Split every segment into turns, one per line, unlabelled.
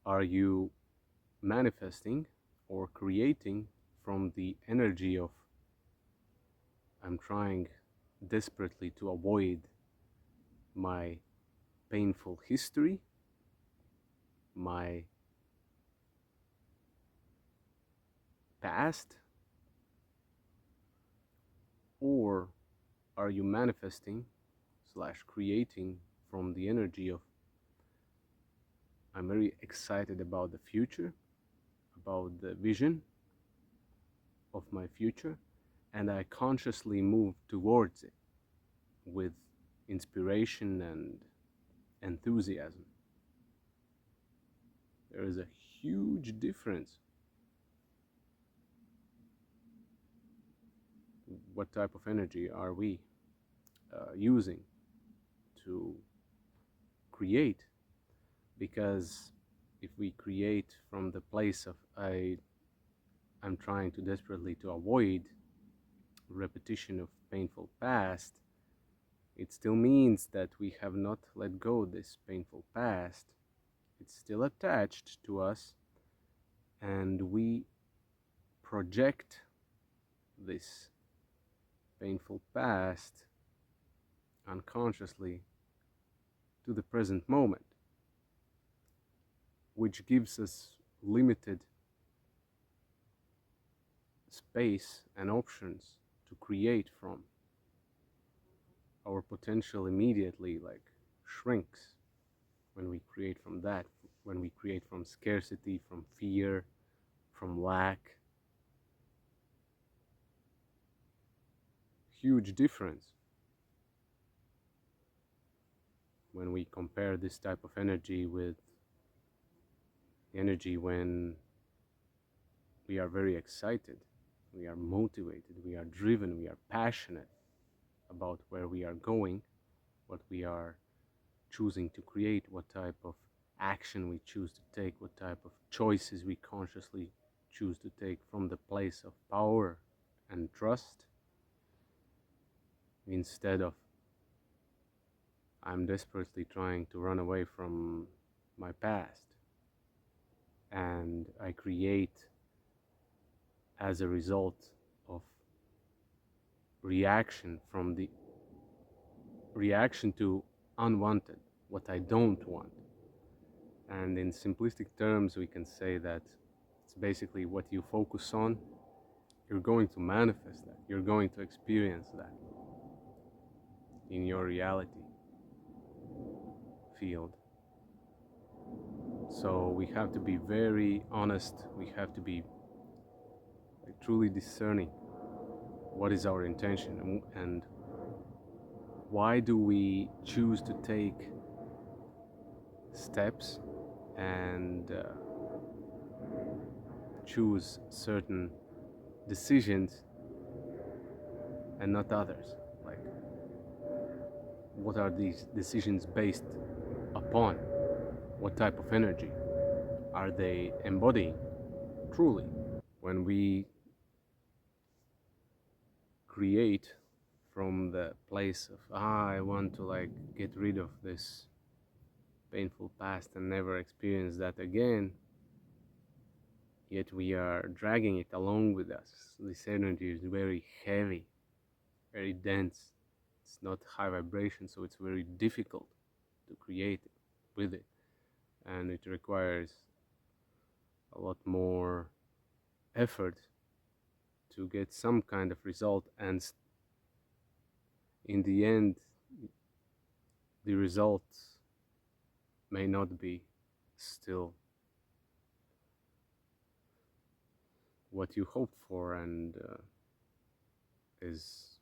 Are you manifesting or creating from the energy of I'm trying desperately to avoid my painful history, my past, or are you manifesting slash creating from the energy of I'm very excited about the future, about the vision of my future, and I consciously move towards it with inspiration and enthusiasm. There is a huge difference. What type of energy are we using to create? Because if we create from the place of I'm trying to desperately to avoid repetition of painful past, it still means that we have not let go this painful past. It's still attached to us, and we project this painful past unconsciously to the present moment, which gives us limited space and options to create from. Our potential immediately like shrinks when we create from that, when we create from scarcity, from fear, from lack. Huge difference when we compare this type of energy with the energy when we are very excited, we are motivated, we are driven, we are passionate about where we are going, what we are choosing to create, what type of action we choose to take, what type of choices we consciously choose to take from the place of power and trust, instead of I'm desperately trying to run away from my past and I create as a result of reaction from the reaction to unwanted, what I don't want. And in simplistic terms, we can say that it's basically what you focus on, you're going to manifest that, you're going to experience that in your reality field. So we have to be very honest, we have to be like, truly discerning what is our intention and why do we choose to take steps and choose certain decisions and not others. Like, what are these decisions based upon? What type of energy are they embodying truly? When we create from the place of I want to like get rid of this painful past and never experience that again, yet we are dragging it along with us. This energy is very heavy, very dense. It's not high vibration, so it's very difficult to create it with it, and it requires a lot more effort to get some kind of result, and in the end the results may not be still what you hoped for, and is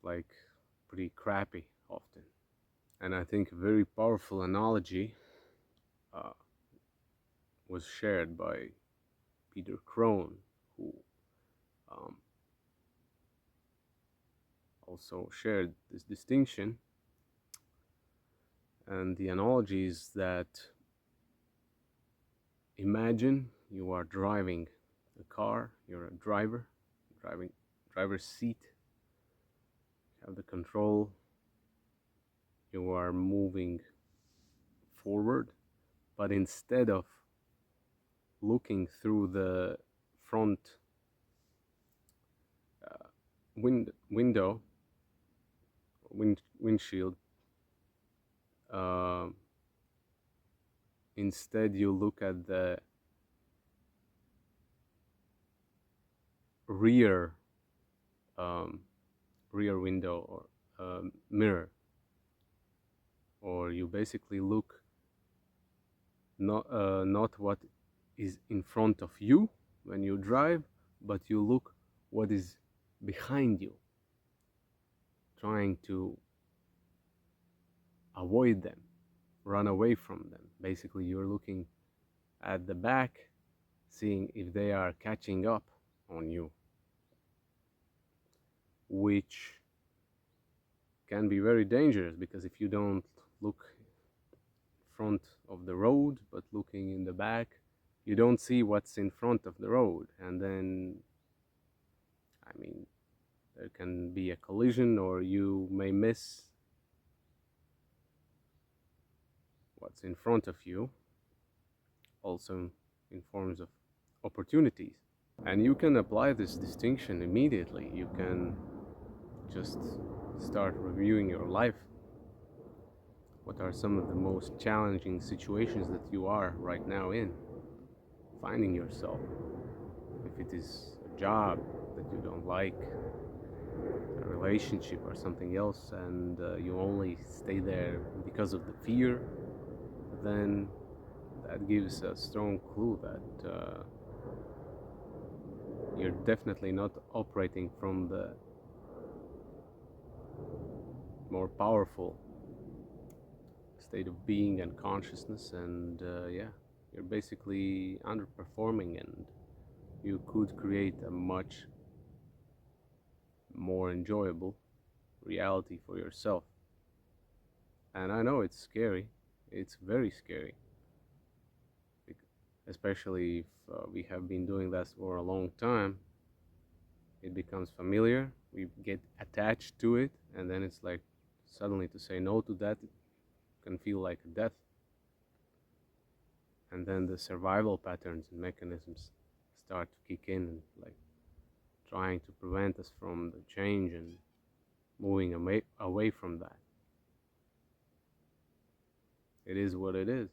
like pretty crappy often. And I think a very powerful analogy uh, was shared by Peter Crone, who um, also shared this distinction. And the analogy is that imagine you are driving a car, you're a driver, driving driver's seat, you have the control, you are moving forward, but instead of looking through the front window, windshield. Uh, Instead, you look at the rear um, rear window or mirror, or you basically look not what is in front of you when you drive, but you look what is behind you, trying to avoid them, run away from them. Basically, you're looking at the back, seeing if they are catching up on you, which can be very dangerous because if you don't look front of the road but looking in the back, you don't see what's in front of the road, and then, I mean, there can be a collision, or you may miss what's in front of you, also in forms of opportunities. And you can apply this distinction immediately. You can just start reviewing your life. What are some of the most challenging situations that you are right now in? Finding yourself. If it is a job that you don't like, a relationship or something else, and you only stay there because of the fear, then that gives a strong clue that you're definitely not operating from the more powerful state of being and consciousness, and yeah, you're basically underperforming, and you could create a much more enjoyable reality for yourself. And I know it's scary, it's very scary, especially if we have been doing this for a long time. It becomes familiar, we get attached to it, and then it's like suddenly to say no to that can feel like a death. And then the survival patterns and mechanisms start to kick in, and like trying to prevent us from the change and moving away from that. It is what it is.